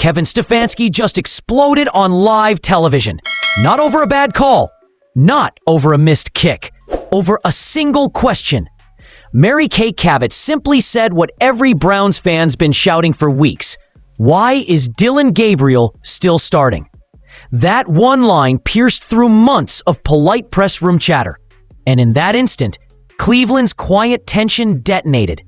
Kevin Stefanski just exploded on live television. Not over a bad call, not over a missed kick, over a single question. Mary Kay Cabot simply said what every Browns fan's been shouting for weeks. Why is Dillon Gabriel still starting? That one line pierced through months of polite press room chatter. And in that instant, Cleveland's quiet tension detonated.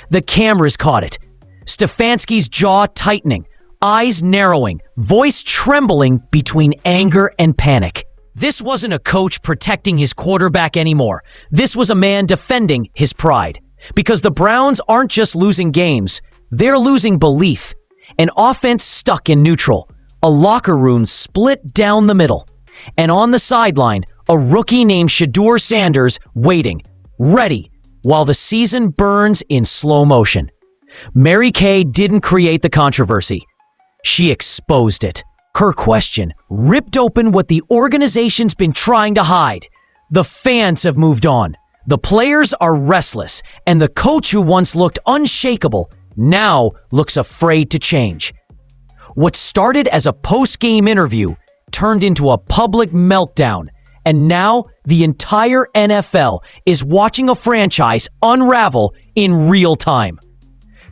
The cameras caught it. Stefanski's jaw tightening, eyes narrowing, voice trembling between anger and panic. This wasn't a coach protecting his quarterback anymore. This was a man defending his pride. Because the Browns aren't just losing games, they're losing belief. An offense stuck in neutral, a locker room split down the middle, and on the sideline, a rookie named Shedeur Sanders waiting, ready, while the season burns in slow motion. Mary Kay didn't create the controversy. She exposed it. Her question ripped open what the organization's been trying to hide. The fans have moved on. The players are restless, and the coach who once looked unshakable now looks afraid to change. What started as a post-game interview turned into a public meltdown, and now the entire NFL is watching a franchise unravel in real time.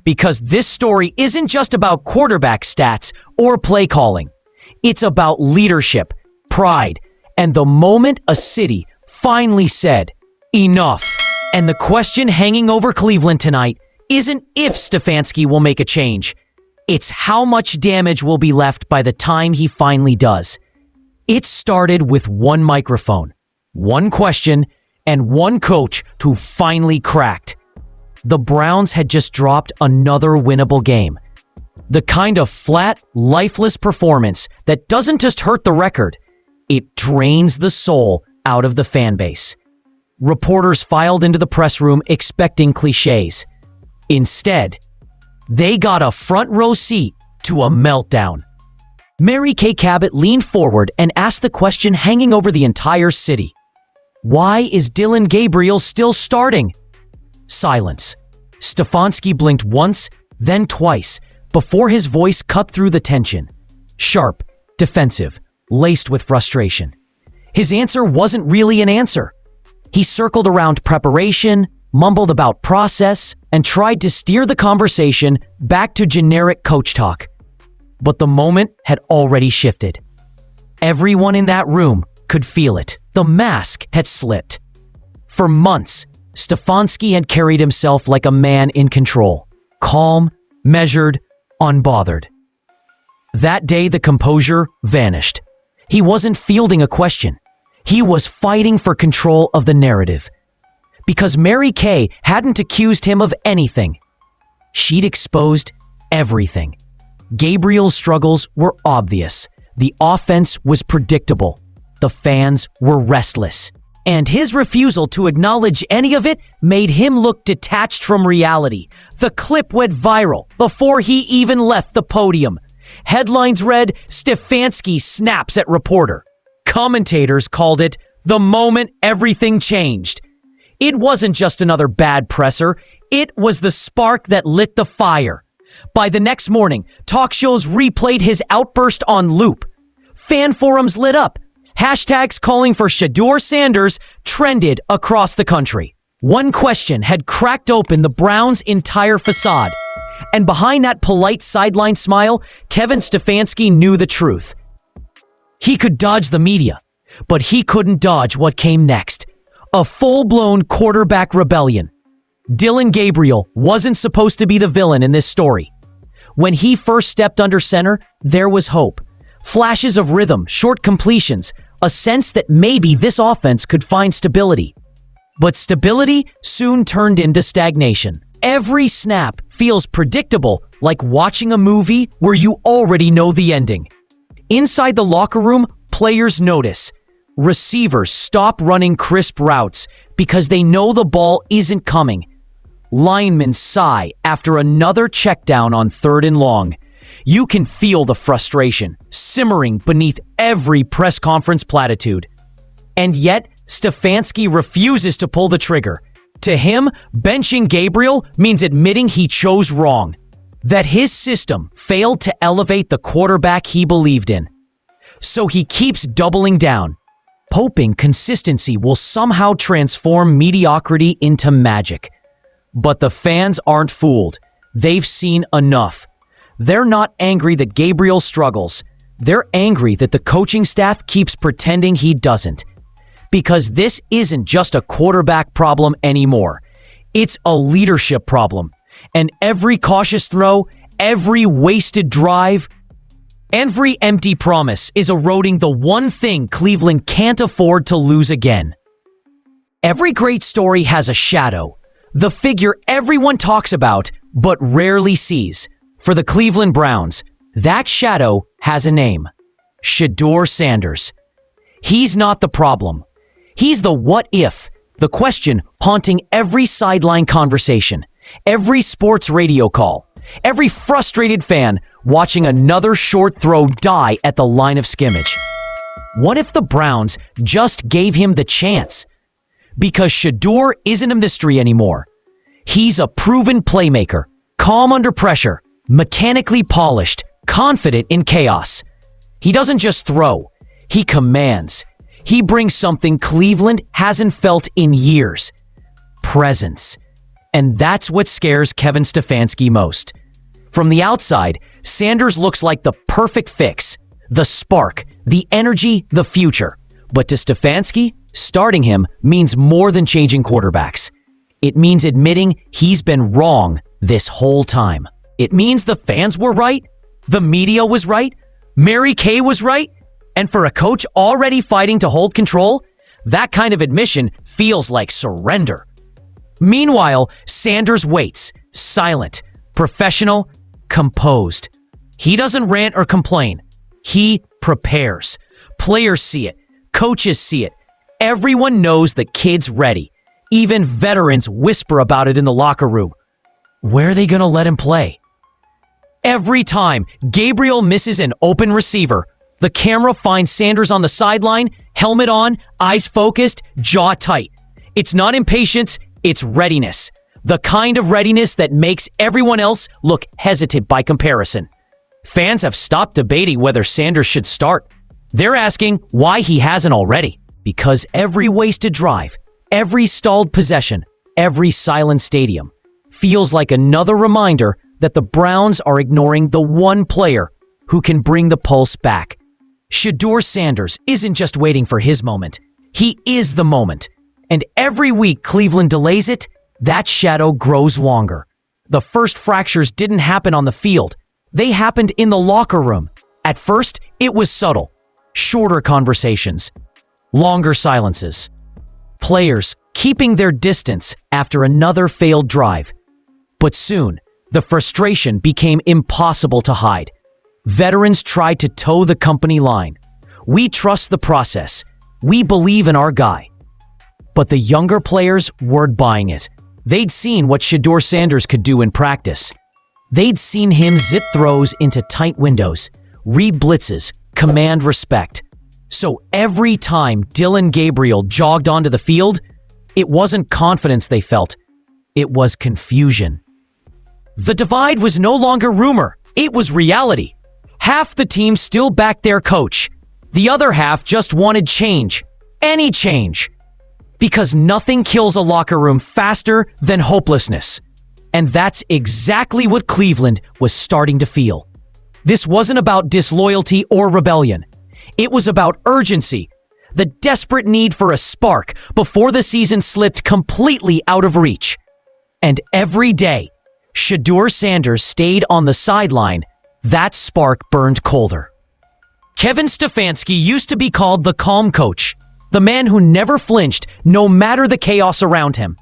Because this story isn't just about quarterback stats or play calling. It's about leadership, pride, and the moment a city finally said, enough. And the question hanging over Cleveland tonight isn't if Stefanski will make a change. It's how much damage will be left by the time he finally does. It started with one microphone, one question, and one coach who finally cracked. The Browns had just dropped another winnable game. The kind of flat, lifeless performance that doesn't just hurt the record, it drains the soul out of the fan base. Reporters filed into the press room expecting cliches. Instead, they got a front row seat to a meltdown. Mary Kay Cabot leaned forward and asked the question hanging over the entire city. Why is Dillon Gabriel still starting? Silence. Stefanski blinked once, then twice, before his voice cut through the tension. Sharp, defensive, laced with frustration. His answer wasn't really an answer. He circled around preparation, mumbled about process, and tried to steer the conversation back to generic coach talk. But the moment had already shifted. Everyone in that room could feel it. The mask had slipped. For months, Stefanski had carried himself like a man in control, calm, measured, unbothered. That day, the composure vanished. He wasn't fielding a question. He was fighting for control of the narrative. Because Mary Kay hadn't accused him of anything. She'd exposed everything. Gabriel's struggles were obvious. The offense was predictable. The fans were restless. And his refusal to acknowledge any of it made him look detached from reality. The clip went viral before he even left the podium. Headlines read, Stefanski snaps at reporter. Commentators called it the moment everything changed. It wasn't just another bad presser. It was the spark that lit the fire. By the next morning, talk shows replayed his outburst on loop. Fan forums lit up. Hashtags calling for Shedeur Sanders trended across the country. One question had cracked open the Browns' entire facade. And behind that polite sideline smile, Kevin Stefanski knew the truth. He could dodge the media, but he couldn't dodge what came next. A full-blown quarterback rebellion. Dillon Gabriel wasn't supposed to be the villain in this story. When he first stepped under center, there was hope. Flashes of rhythm, short completions, a sense that maybe this offense could find stability. But stability soon turned into stagnation. Every snap feels predictable, like watching a movie where you already know the ending. Inside the locker room, players notice. Receivers stop running crisp routes because they know the ball isn't coming. Linemen sigh after another check down on 3rd and long. You can feel the frustration simmering beneath every press conference platitude. And yet, Stefanski refuses to pull the trigger. To him, benching Gabriel means admitting he chose wrong. that his system failed to elevate the quarterback he believed in. So he keeps doubling down, hoping consistency will somehow transform mediocrity into magic. But the fans aren't fooled. They've seen enough. They're not angry that Gabriel struggles. They're angry that the coaching staff keeps pretending he doesn't. Because this isn't just a quarterback problem anymore. It's a leadership problem. And every cautious throw, every wasted drive, every empty promise is eroding the one thing Cleveland can't afford to lose again. Every great story has a shadow, the figure everyone talks about but rarely sees. For the Cleveland Browns, that shadow has a name: Shedeur Sanders. He's not the problem. He's the what if, the question haunting every sideline conversation, every sports radio call, every frustrated fan watching another short throw die at the line of scrimmage. What if the Browns just gave him the chance? Because Shedeur isn't a mystery anymore. He's a proven playmaker, calm under pressure, mechanically polished, confident in chaos. He doesn't just throw, he commands. He brings something Cleveland hasn't felt in years: presence. And that's what scares Kevin Stefanski most. From the outside, Sanders looks like the perfect fix, the spark, the energy, the future. But to Stefanski, starting him means more than changing quarterbacks. It means admitting he's been wrong this whole time. It means the fans were right, the media was right, Mary Kay was right, and for a coach already fighting to hold control, that kind of admission feels like surrender. Meanwhile, Sanders waits, silent, professional, composed. He doesn't rant or complain. He prepares. Players see it. Coaches see it. Everyone knows the kid's ready. Even veterans whisper about it in the locker room. Where are they going to let him play? Every time Gabriel misses an open receiver, the camera finds Sanders on the sideline, helmet on, eyes focused, jaw tight. It's not impatience, it's readiness. The kind of readiness that makes everyone else look hesitant by comparison. Fans have stopped debating whether Sanders should start. They're asking why he hasn't already. Because every wasted drive, every stalled possession, every silent stadium feels like another reminder that the Browns are ignoring the one player who can bring the pulse back. Shedeur Sanders isn't just waiting for his moment. He is the moment. And every week Cleveland delays it, that shadow grows longer. The first fractures didn't happen on the field. They happened in the locker room. At first, it was subtle. Shorter conversations. Longer silences. Players keeping their distance after another failed drive. But soon, the frustration became impossible to hide. Veterans tried to toe the company line. We trust the process. We believe in our guy. But the younger players weren't buying it. They'd seen what Shedeur Sanders could do in practice. They'd seen him zip throws into tight windows, read blitzes, command respect. So every time Dillon Gabriel jogged onto the field, it wasn't confidence they felt. It was confusion. The divide was no longer rumor. It was reality. Half the team still backed their coach. The other half just wanted change. Any change. Because nothing kills a locker room faster than hopelessness. And that's exactly what Cleveland was starting to feel. This wasn't about disloyalty or rebellion. It was about urgency, the desperate need for a spark before the season slipped completely out of reach. And every day, Shedeur Sanders stayed on the sideline, that spark burned colder. Kevin Stefanski used to be called the calm coach, the man who never flinched no matter the chaos around him.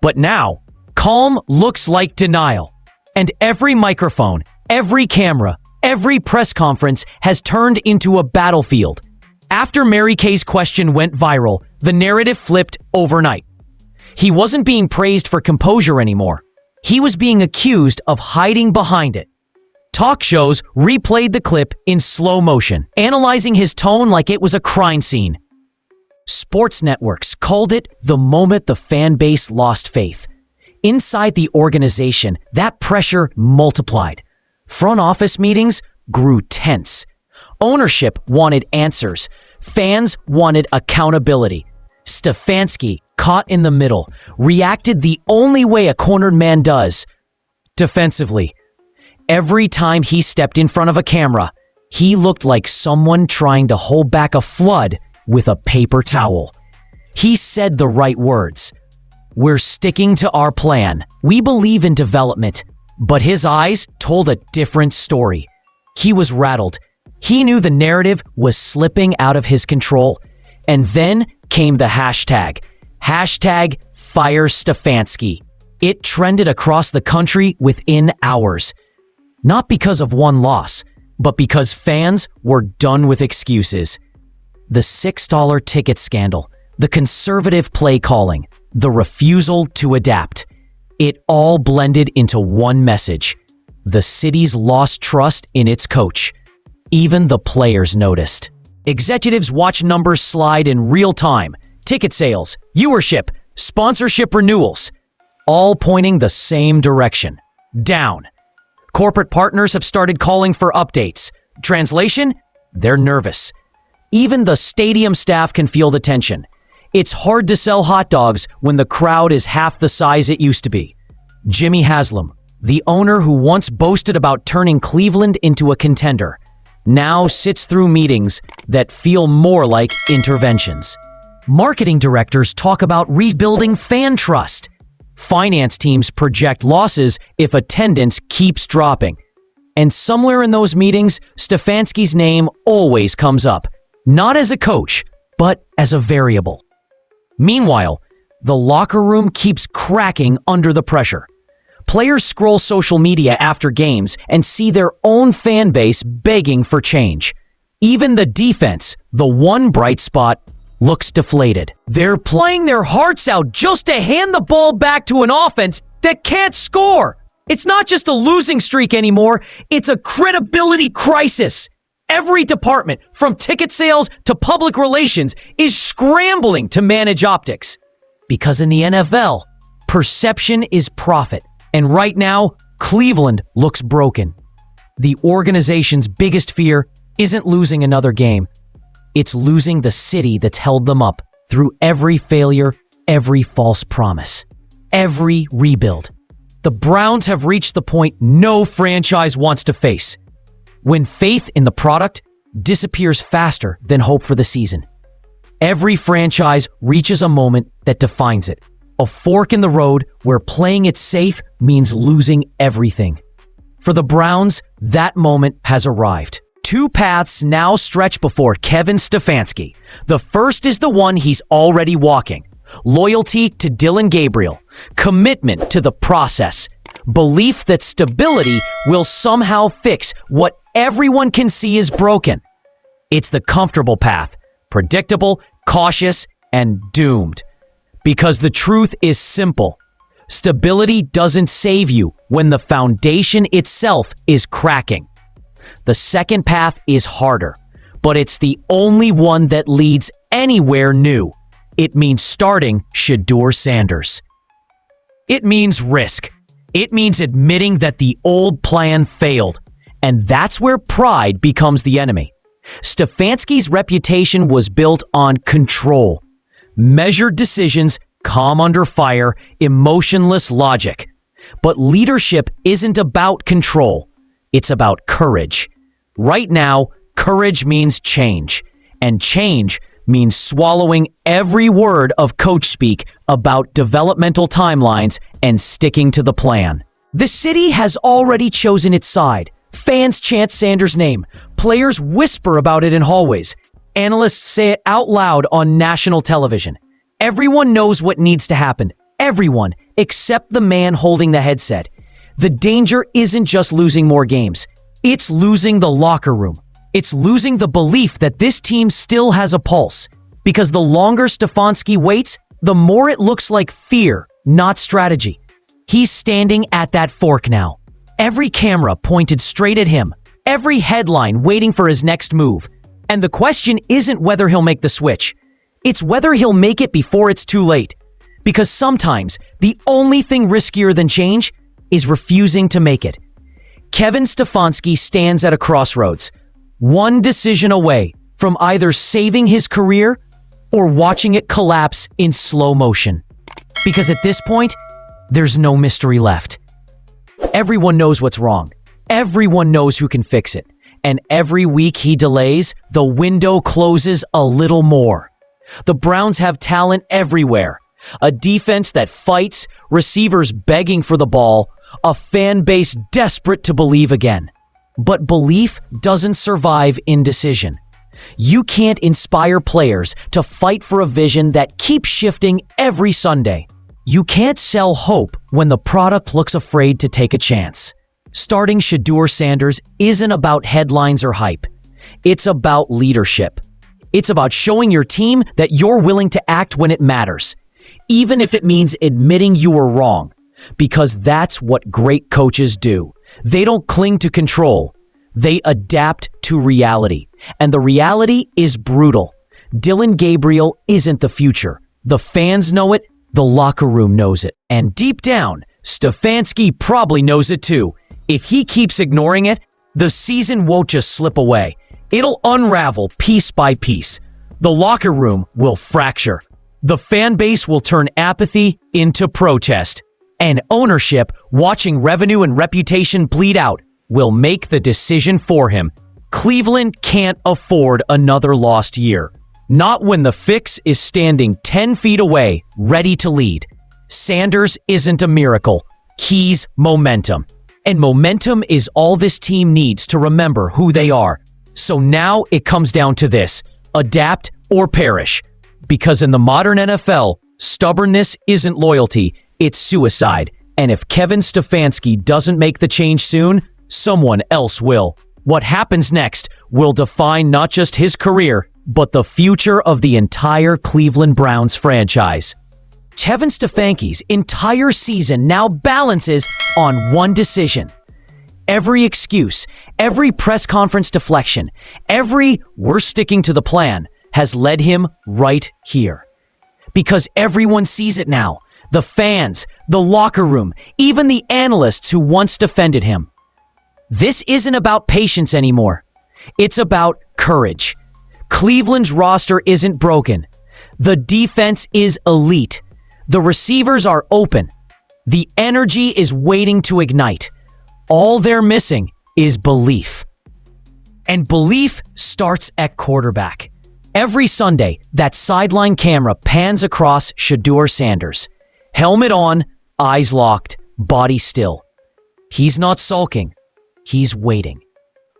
But now, calm looks like denial. And every microphone, every camera, every press conference has turned into a battlefield. After Mary Kay's question went viral, the narrative flipped overnight. He wasn't being praised for composure anymore. He was being accused of hiding behind it. Talk shows replayed the clip in slow motion, analyzing his tone like it was a crime scene. Sports networks called it the moment the fan base lost faith. Inside the organization, that pressure multiplied. Front office meetings grew tense. Ownership wanted answers. Fans wanted accountability. Stefanski, caught in the middle, reacted the only way a cornered man does: defensively. Every time he stepped in front of a camera, he looked like someone trying to hold back a flood with a paper towel. He said the right words. "We're sticking to our plan. We believe in development." But his eyes told a different story. He was rattled. He knew the narrative was slipping out of his control. And then came the hashtag #FireStefanski. It trended across the country within hours. Not because of one loss, but because fans were done with excuses. The $6 ticket scandal, the conservative play calling, the refusal to adapt. It all blended into one message. The city's lost trust in its coach. Even the players noticed. Executives watch numbers slide in real time. Ticket sales, viewership, sponsorship renewals, all pointing the same direction: down. Corporate partners have started calling for updates. Translation? They're nervous. Even the stadium staff can feel the tension. It's hard to sell hot dogs when the crowd is half the size it used to be. Jimmy Haslam, the owner who once boasted about turning Cleveland into a contender, now sits through meetings that feel more like interventions. Marketing directors talk about rebuilding fan trust. Finance teams project losses if attendance keeps dropping. And somewhere in those meetings, Stefanski's name always comes up, not as a coach, but as a variable. Meanwhile, the locker room keeps cracking under the pressure. Players scroll social media after games and see their own fan base begging for change. Even the defense, the one bright spot, looks deflated. They're playing their hearts out just to hand the ball back to an offense that can't score. It's not just a losing streak anymore, it's a credibility crisis. Every department, from ticket sales to public relations, is scrambling to manage optics. Because in the NFL, perception is profit. And right now, Cleveland looks broken. The organization's biggest fear isn't losing another game. It's losing the city that's held them up through every failure, every false promise, every rebuild. The Browns have reached the point no franchise wants to face, when faith in the product disappears faster than hope for the season. Every franchise reaches a moment that defines it, a fork in the road where playing it safe means losing everything. For the Browns, that moment has arrived. Two paths now stretch before Kevin Stefanski. The first is the one he's already walking. Loyalty to Dillon Gabriel, commitment to the process, belief that stability will somehow fix what everyone can see is broken. It's the comfortable path, predictable, cautious, and doomed. Because the truth is simple. Stability doesn't save you when the foundation itself is cracking. The second path is harder, but it's the only one that leads anywhere new. It means starting Shedeur Sanders. It means risk. It means admitting that the old plan failed. And that's where pride becomes the enemy. Stefanski's reputation was built on control. Measured decisions, calm under fire, emotionless logic. But leadership isn't about control. It's about courage. Right now, courage means change. And change means swallowing every word of coach speak about developmental timelines and sticking to the plan. The city has already chosen its side. Fans chant Sanders' name. Players whisper about it in hallways. Analysts say it out loud on national television. Everyone knows what needs to happen. Everyone, except the man holding the headset. The danger isn't just losing more games. It's losing the locker room. It's losing the belief that this team still has a pulse. Because the longer Stefanski waits, the more it looks like fear, not strategy. He's standing at that fork now. Every camera pointed straight at him. Every headline waiting for his next move. And the question isn't whether he'll make the switch. It's whether he'll make it before it's too late. Because sometimes the only thing riskier than change is refusing to make it. Kevin Stefanski stands at a crossroads, one decision away from either saving his career or watching it collapse in slow motion. Because at this point, there's no mystery left. Everyone knows what's wrong. Everyone knows who can fix it. And every week he delays, the window closes a little more. The Browns have talent everywhere. A defense that fights, receivers begging for the ball, a fan base desperate to believe again. But belief doesn't survive indecision. You can't inspire players to fight for a vision that keeps shifting every Sunday. You can't sell hope when the product looks afraid to take a chance. Starting Shedeur Sanders isn't about headlines or hype. It's about leadership. It's about showing your team that you're willing to act when it matters, even if it means admitting you were wrong, because that's what great coaches do. They don't cling to control. They adapt to reality, and the reality is brutal. Dillon Gabriel isn't the future. The fans know it, the locker room knows it, and deep down, Stefanski probably knows it too. If he keeps ignoring it, the season won't just slip away. It'll unravel piece by piece. The locker room will fracture. The fan base will turn apathy into protest. And ownership, watching revenue and reputation bleed out, will make the decision for him. Cleveland can't afford another lost year. Not when the fix is standing 10 feet away, ready to lead. Sanders isn't a miracle. He's momentum. And momentum is all this team needs to remember who they are. So now it comes down to this: adapt or perish. Because in the modern NFL, stubbornness isn't loyalty, it's suicide. And if Kevin Stefanski doesn't make the change soon, someone else will. What happens next will define not just his career, but the future of the entire Cleveland Browns franchise. Kevin Stefanski's entire season now balances on one decision. Every excuse, every press conference deflection, every "we're sticking to the plan" has led him right here. Because everyone sees it now. The fans, the locker room, even the analysts who once defended him. This isn't about patience anymore. It's about courage. Cleveland's roster isn't broken. The defense is elite. The receivers are open. The energy is waiting to ignite. All they're missing is belief. And belief starts at quarterback. Every Sunday, that sideline camera pans across Shedeur Sanders. Helmet on, eyes locked, body still. He's not sulking. He's waiting.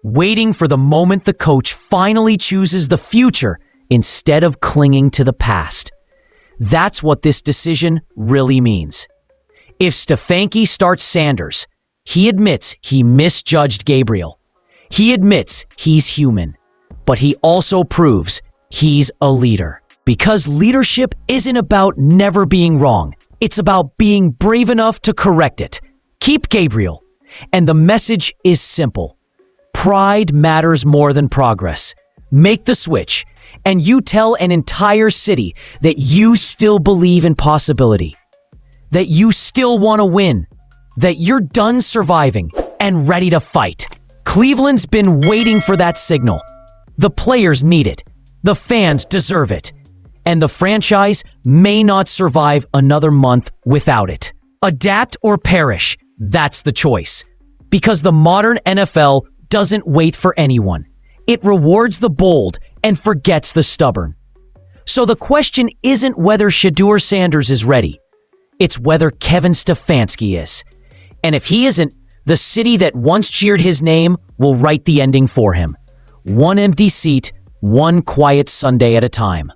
Waiting for the moment the coach finally chooses the future instead of clinging to the past. That's what this decision really means. If Stefanski starts Sanders, he admits he misjudged Gabriel. He admits he's human. But he also proves he's a leader. Because leadership isn't about never being wrong. It's about being brave enough to correct it. Keep Gabriel. And the message is simple. Pride matters more than progress. Make the switch, and you tell an entire city that you still believe in possibility, that you still want to win, that you're done surviving and ready to fight. Cleveland's been waiting for that signal. The players need it. The fans deserve it. And the franchise may not survive another month without it. Adapt or perish, that's the choice. Because the modern NFL doesn't wait for anyone. It rewards the bold and forgets the stubborn. So the question isn't whether Shedeur Sanders is ready. It's whether Kevin Stefanski is. And if he isn't, the city that once cheered his name will write the ending for him. One empty seat, one quiet Sunday at a time.